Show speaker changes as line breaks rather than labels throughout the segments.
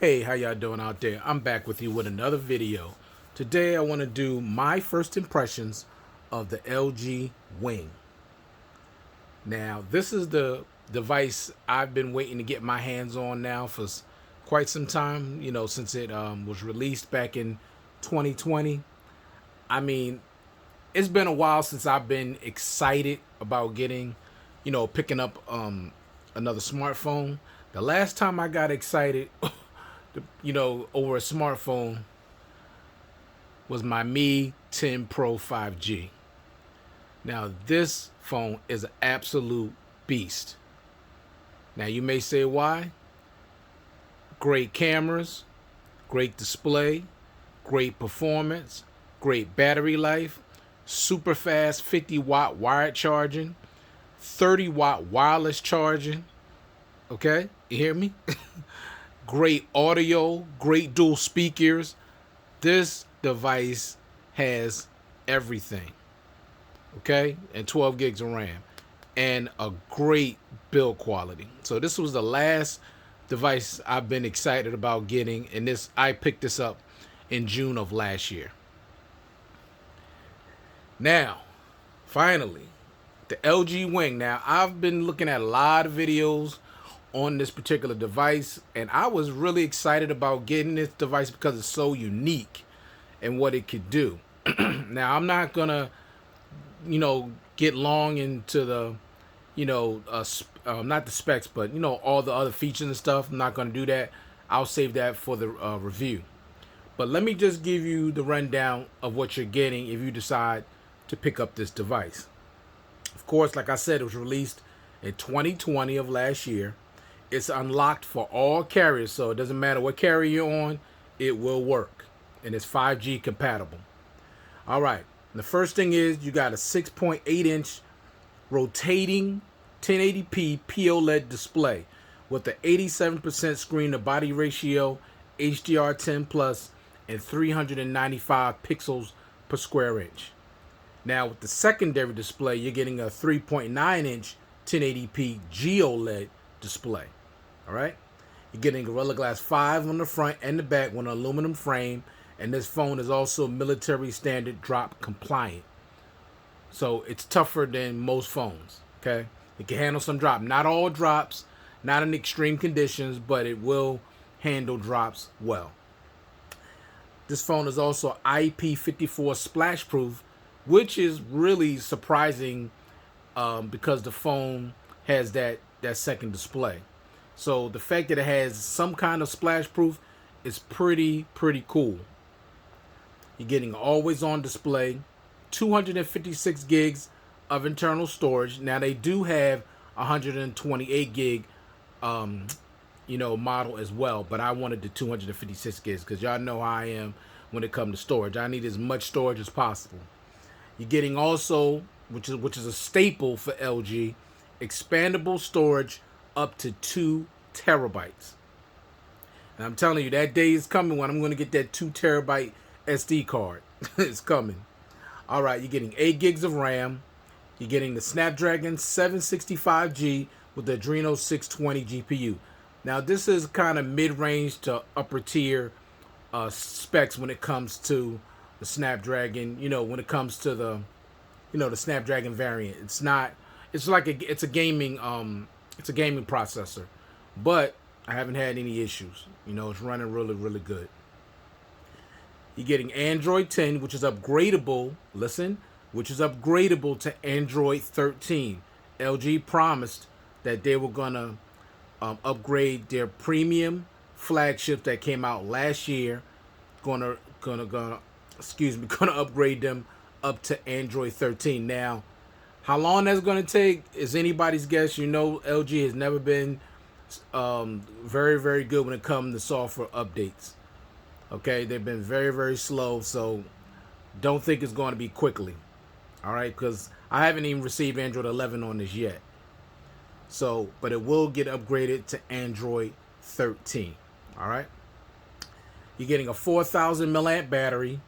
Hey, how y'all doing out there? I'm back with you with another video. Today I want to do my first impressions of the LG Wing. Now, this is the device I've been waiting to get my hands on now for quite some time, since it was released back in 2020. I mean, it's been a while since I've been excited about picking up another smartphone. The last time I got excited over a smartphone was my Mi 10 Pro 5G. Now, this phone is an absolute beast. Now, you may say why? Great cameras, great display, great performance, great battery life, super fast 50-watt wired charging, 30-watt wireless charging. Okay? You hear me? Great audio, great dual speakers. This device has everything. Okay? And 12 gigs of RAM. And a great build quality. So this was the last device I've been excited about getting. And I picked this up in June of last year. Now, finally, the LG Wing. Now, I've been looking at a lot of videos on this particular device, and I was really excited about getting this device because it's so unique and what it could do. Now, I'm not gonna get long into the not the specs, but all the other features and stuff. I'm not gonna do that. I'll save that for the review. But let me just give you the rundown of what you're getting if you decide to pick up this device. Of course, like I said, it was released in 2020 of last year. It's unlocked for all carriers, so it doesn't matter what carrier you're on, it will work. And it's 5G compatible. All right. The first thing is you got a 6.8-inch rotating 1080p POLED display with the 87% screen to body ratio, HDR10 plus, and 395 pixels per square inch. Now, with the secondary display, you're getting a 3.9-inch 1080p GOLED display. All right, you're getting Gorilla Glass 5 on the front and the back with an aluminum frame, and this phone is also military standard drop compliant. So it's tougher than most phones. Okay, it can handle some drop. Not all drops, not in extreme conditions, but it will handle drops well. This phone is also IP54 splash proof, which is really surprising because the phone has that second display. So the fact that it has some kind of splash proof is pretty cool. You're getting always on display, 256 gigs of internal storage. Now they do have 128 gig model as well, but I wanted the 256 gigs because y'all know how I am when it comes to storage. I need as much storage as possible. You're getting also, which is a staple for LG, expandable storage up to 2 terabytes. And I'm telling you, that day is coming when I'm going to get that 2 terabyte SD card. It's coming. All right, you're getting 8 gigs of RAM. You're getting the Snapdragon 765G with the Adreno 620 GPU. Now, this is kind of mid-range to upper tier specs when it comes to the Snapdragon. When it comes to the Snapdragon variant. It's not. It's like it's a gaming processor, but I haven't had any issues. It's running really good. You're getting Android 10, which is upgradable. Listen, which is upgradable to Android 13. LG promised that they were gonna upgrade their premium flagship that came out last year. Gonna upgrade them up to Android 13. Now, how long that's going to take is anybody's guess. LG has never been very good when it comes to software updates. Okay, they've been very slow, so don't think it's going to be quickly. All right, because I haven't even received Android 11 on this yet. So, but it will get upgraded to Android 13. All right, you're getting a 4,000 milliamp battery,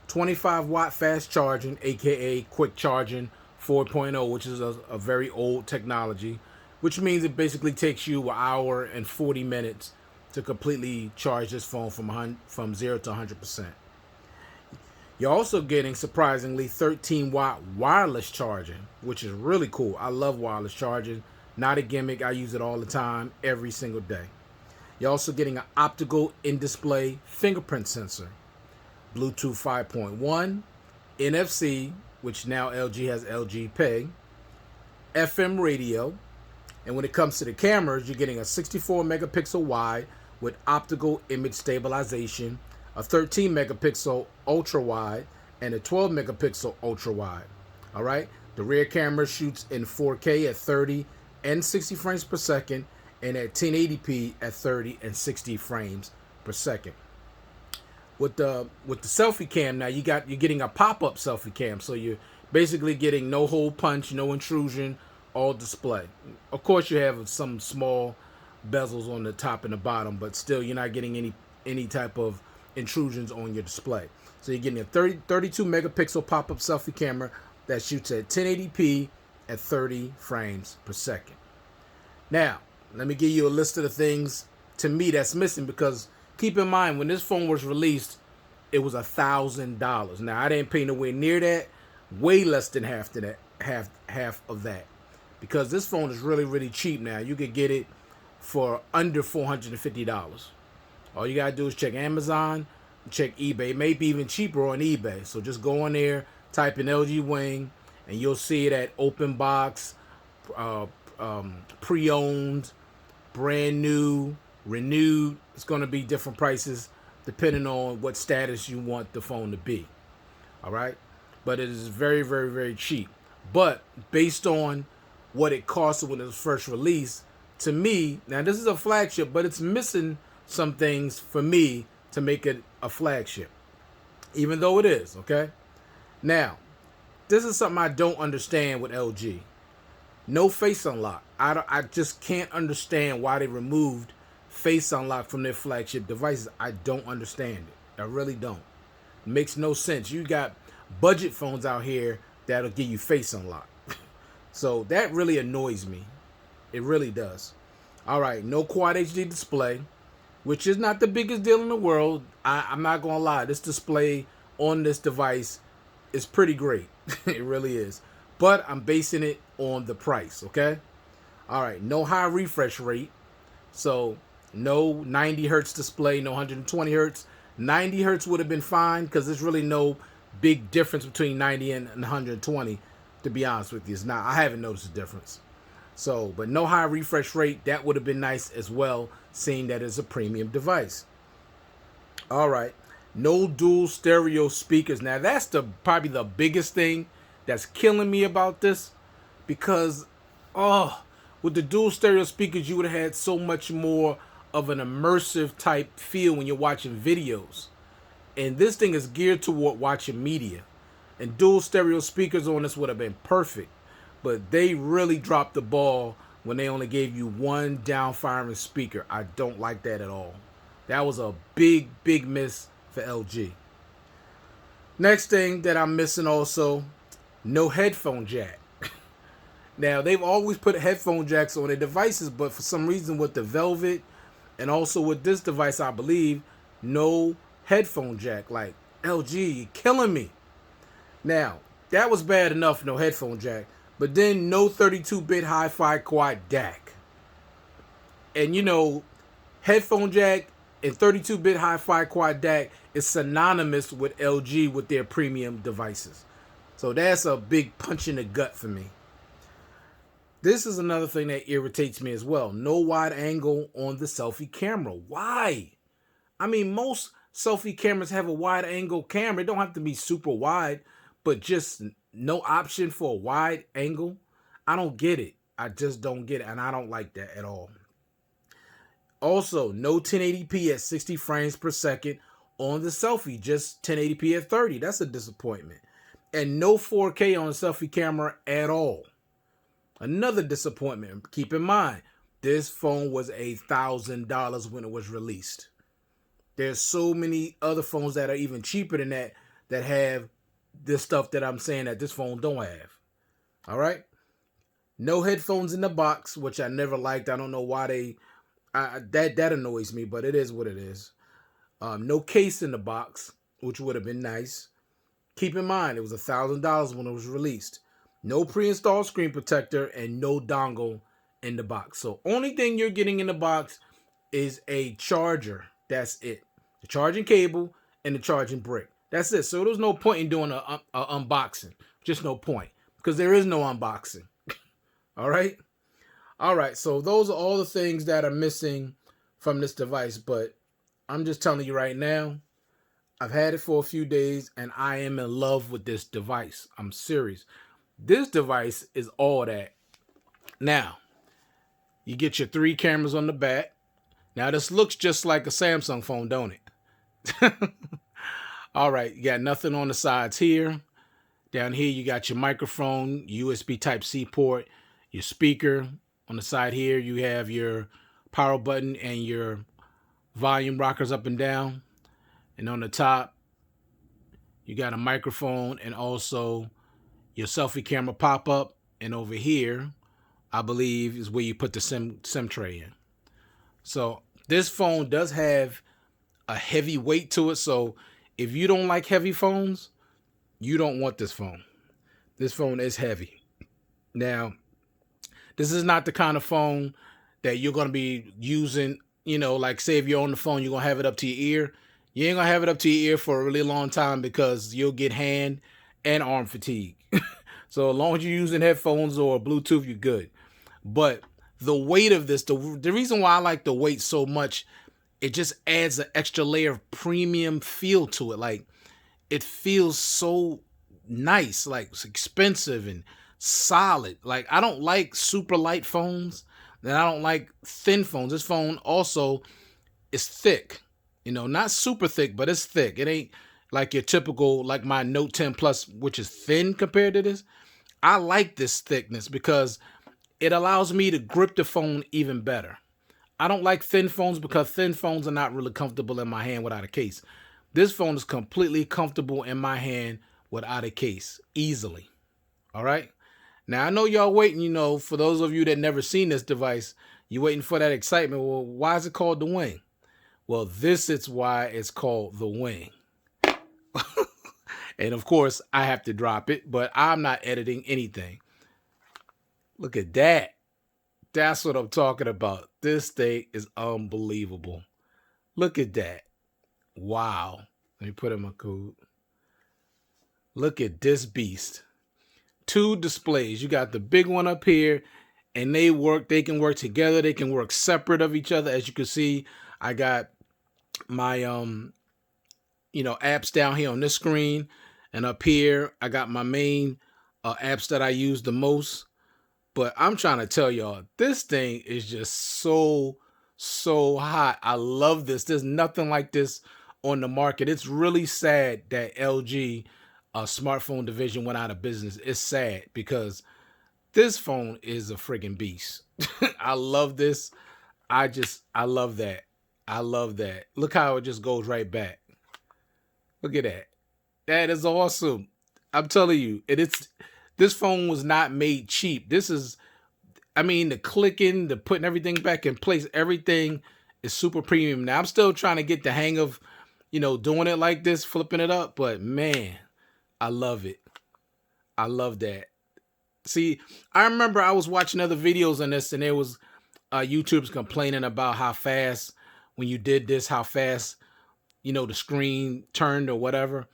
25 watt fast charging, aka quick charging 4.0, which is a very old technology, which means it basically takes you an hour and 40 minutes to completely charge this phone from 0 to 100%. You're also getting, surprisingly, 13-watt wireless charging, which is really cool. I love wireless charging. Not a gimmick. I use it all the time, every single day. You're also getting an optical in-display fingerprint sensor, Bluetooth 5.1, NFC, which now LG has LG Pay, FM radio, and when it comes to the cameras, you're getting a 64 megapixel wide with optical image stabilization, a 13 megapixel ultra wide, and a 12 megapixel ultra wide. All right. The rear camera shoots in 4K at 30 and 60 frames per second, and at 1080p at 30 and 60 frames per second. With the selfie cam, now you're getting a pop-up selfie cam, so you're basically getting no hole punch, no intrusion, all display. Of course, you have some small bezels on the top and the bottom, but still you're not getting any type of intrusions on your display. So you're getting a 32 megapixel pop-up selfie camera that shoots at 1080p at 30 frames per second. Now, let me give you a list of the things to me that's missing, because keep in mind, when this phone was released, it was $1,000. Now, I didn't pay nowhere near that, way less than half of that, because this phone is really, really cheap now. You could get it for under $450. All you gotta do is check Amazon, check eBay. It may be even cheaper on eBay. So just go on there, type in LG Wing, and you'll see it at open box, pre-owned, brand new, renewed. It's going to be different prices depending on what status you want the phone to be. All right, but it is very, very, very cheap. But based on what it costed when it was first released, to me, now this is a flagship, but it's missing some things for me to make it a flagship, even though it is. Okay, now this is something I don't understand with LG. No face unlock. I just can't understand why they removed face unlock from their flagship devices. I don't understand it. I really don't. It makes no sense. You got budget phones out here that'll give you face unlock. So that really annoys me. It really does. All right, no Quad HD display, which is not the biggest deal in the world. I'm not going to lie. This display on this device is pretty great. It really is. But I'm basing it on the price, okay? All right, no high refresh rate. So no 90 hertz display, no 120 hertz. 90 hertz would have been fine, because there's really no big difference between 90 and 120, to be honest with you. It's not. I haven't noticed a difference. So, but no high refresh rate, that would have been nice as well, seeing that it's a premium device. All right, no dual stereo speakers. Now that's probably the biggest thing that's killing me about this, because with the dual stereo speakers, you would have had so much more of an immersive type feel when you're watching videos, and this thing is geared toward watching media, and dual stereo speakers on this would have been perfect. But they really dropped the ball when they only gave you one down-firing speaker. I don't like that at all. That was a big, big miss for LG. Next thing that I'm missing also, no headphone jack. Now, they've always put headphone jacks on their devices, but for some reason with the Velvet and also with this device, I believe, no headphone jack. Like, LG, you're killing me. Now, that was bad enough, no headphone jack. But then no 32-bit hi-fi quad DAC. And you know, headphone jack and 32-bit hi-fi quad DAC is synonymous with LG with their premium devices. So that's a big punch in the gut for me. This is another thing that irritates me as well. No wide angle on the selfie camera. Why? I mean, most selfie cameras have a wide angle camera. It don't have to be super wide, but just no option for a wide angle. I don't get it. I just don't get it, and I don't like that at all. Also, no 1080p at 60 frames per second on the selfie, just 1080p at 30. That's a disappointment. And no 4K on the selfie camera at all. Another disappointment. Keep in mind, this phone was $1,000 when it was released. There's so many other phones that are even cheaper than that have this stuff that I'm saying that this phone don't have. All right. No headphones in the box, which I never liked. I don't know why That annoys me, but it is what it is. No case in the box, which would have been nice. Keep in mind, it was $1,000 when it was released. No pre-installed screen protector and no dongle in the box. So only thing you're getting in the box is a charger. That's it. The charging cable and the charging brick. That's it. So there's no point in doing a unboxing. Just no point. Because there is no unboxing. All right? All right. So those are all the things that are missing from this device. But I'm just telling you right now, I've had it for a few days and I am in love with this device. I'm serious. This device is all that. Now, you get your 3 cameras on the back. Now, this looks just like a Samsung phone, don't it? All right, you got nothing on the sides here. Down here, you got your microphone, USB Type-C port, your speaker. On the side here, you have your power button and your volume rockers up and down. And on the top, you got a microphone and also your selfie camera pop-up. And over here, I believe, is where you put the SIM tray in. So this phone does have a heavy weight to it. So if you don't like heavy phones, you don't want this phone. This phone is heavy. Now, this is not the kind of phone that you're going to be using, like say if you're on the phone, you're going to have it up to your ear. You ain't going to have it up to your ear for a really long time because you'll get hand and arm fatigue. So as long as you're using headphones or Bluetooth, you're good. But the weight of this, the reason why I like the weight so much, it just adds an extra layer of premium feel to it. Like, it feels so nice, like it's expensive and solid. Like, I don't like super light phones, and I don't like thin phones. This phone also is thick, not super thick, but it's thick. It ain't like your typical, like my Note 10 Plus, which is thin compared to this. I like this thickness because it allows me to grip the phone even better. I don't like thin phones because thin phones are not really comfortable in my hand without a case. This phone is completely comfortable in my hand without a case, easily. All right? Now, I know y'all waiting, for those of you that never seen this device, you're waiting for that excitement. Well, why is it called the Wing? Well, this is why it's called the Wing. And of course, I have to drop it, but I'm not editing anything. Look at that. That's what I'm talking about. This thing is unbelievable. Look at that. Wow. Let me put in my code. Look at this beast. 2 displays. You got the big one up here, and they can work together. They can work separate of each other. As you can see, I got my apps down here on this screen, and up here I got my main apps that I use the most. But I'm trying to tell y'all, this thing is just so hot. I love this. There's nothing like this on the market. It's really sad that LG smartphone division went out of business. It's sad because this phone is a friggin' beast. I love this. I love that. I love that. Look how it just goes right back. Look at that. That is awesome. I'm telling you, this phone was not made cheap. The clicking, the putting everything back in place, everything is super premium. Now, I'm still trying to get the hang of, doing it like this, flipping it up. But man, I love it. I love that. See, I remember I was watching other videos on this, and there was YouTubers complaining about how fast, when you did this, how fast, the screen turned or whatever.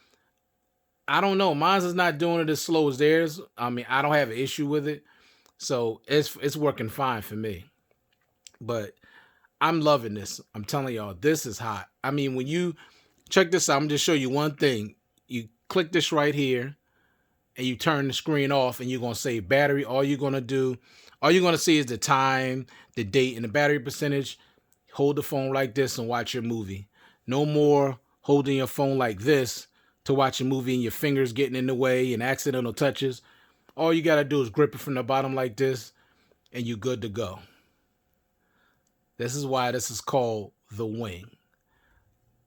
I don't know. Mine's is not doing it as slow as theirs. I don't have an issue with it. So it's working fine for me. But I'm loving this. I'm telling y'all, this is hot. When you check this out, I'm just show you one thing. You click this right here and you turn the screen off and you're going to save battery. All you're going to see is the time, the date, and the battery percentage. Hold the phone like this and watch your movie. No more holding your phone like this to watch a movie and your fingers getting in the way and accidental touches. All you got to do is grip it from the bottom like this and you're good to go. This is why this is called the Wing.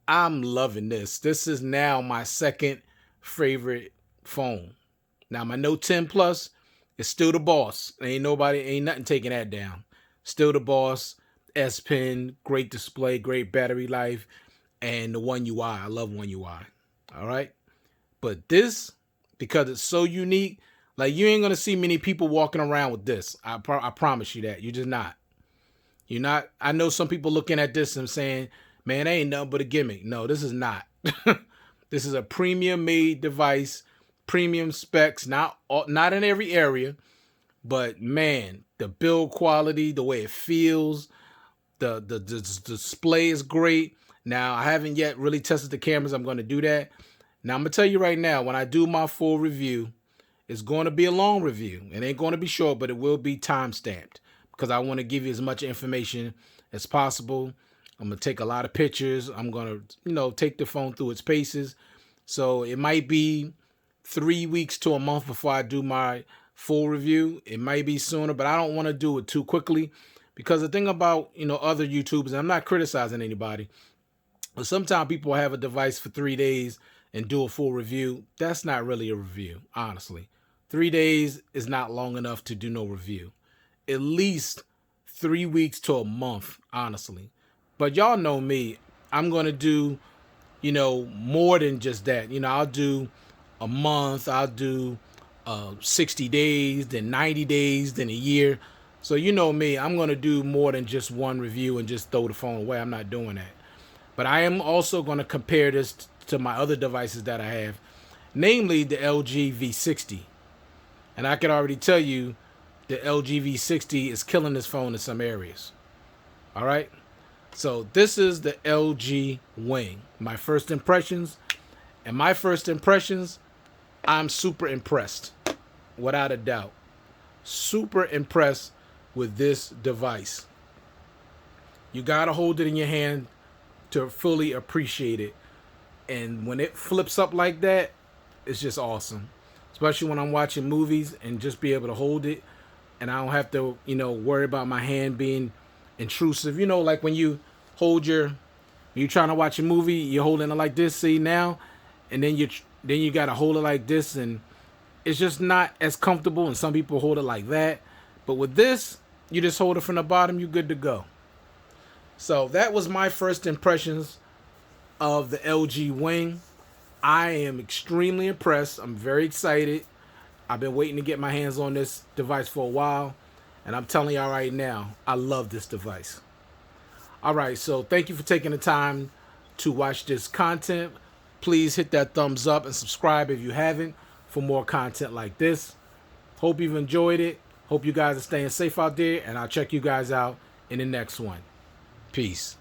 I'm loving this. This is now my second favorite phone. Now, my Note 10 Plus is still the boss. Ain't nothing taking that down. Still the boss. S Pen, great display, great battery life, and the One UI. I love One UI. All right. But this, because it's so unique, like you ain't gonna see many people walking around with this. I promise you that. You're just not. You're not. I know some people looking at this and saying, "Man, that ain't nothing but a gimmick." No, this is not. This is a premium made device, premium specs. Not in every area, but man, the build quality, the way it feels, the display is great. Now I haven't yet really tested the cameras. I'm going to do that. Now I'm gonna tell you right now, when I do my full review, it's going to be a long review. It ain't going to be short, but it will be time stamped because I want to give you as much information as possible. I'm gonna take a lot of pictures. I'm gonna, take the phone through its paces. So it might be 3 weeks to a month before I do my full review. It might be sooner, but I don't want to do it too quickly because the thing about, other YouTubers, and I'm not criticizing anybody, but sometimes people have a device for 3 days and do a full review. That's not really a review, honestly. 3 days is not long enough to do no review. At least 3 weeks to a month, honestly. But y'all know me. I'm going to do, more than just that. I'll do a month. I'll do 60 days, then 90 days, then a year. So you know me. I'm going to do more than just one review and just throw the phone away. I'm not doing that. But I am also going to compare this to my other devices that I have, namely the LG V60. And I can already tell you the LG V60 is killing this phone in some areas. All right. So this is the LG Wing. My first impressions. And my first impressions, I'm super impressed. Without a doubt. Super impressed with this device. You got to hold it in your hand to fully appreciate it. And when it flips up like that, it's just awesome. Especially when I'm watching movies and just be able to hold it. And I don't have to, worry about my hand being intrusive. Like when you hold you're trying to watch a movie, you're holding it like this, see now, and then you got to hold it like this, and it's just not as comfortable. And some people hold it like that. But with this, you just hold it from the bottom, you're good to go. So that was my first impressions of the LG Wing. I am extremely impressed. I'm very excited. I've been waiting to get my hands on this device for a while. And I'm telling y'all right now, I love this device. All right, so thank you for taking the time to watch this content. Please hit that thumbs up and subscribe if you haven't for more content like this. Hope you've enjoyed it. Hope you guys are staying safe out there. And I'll check you guys out in the next one. Peace.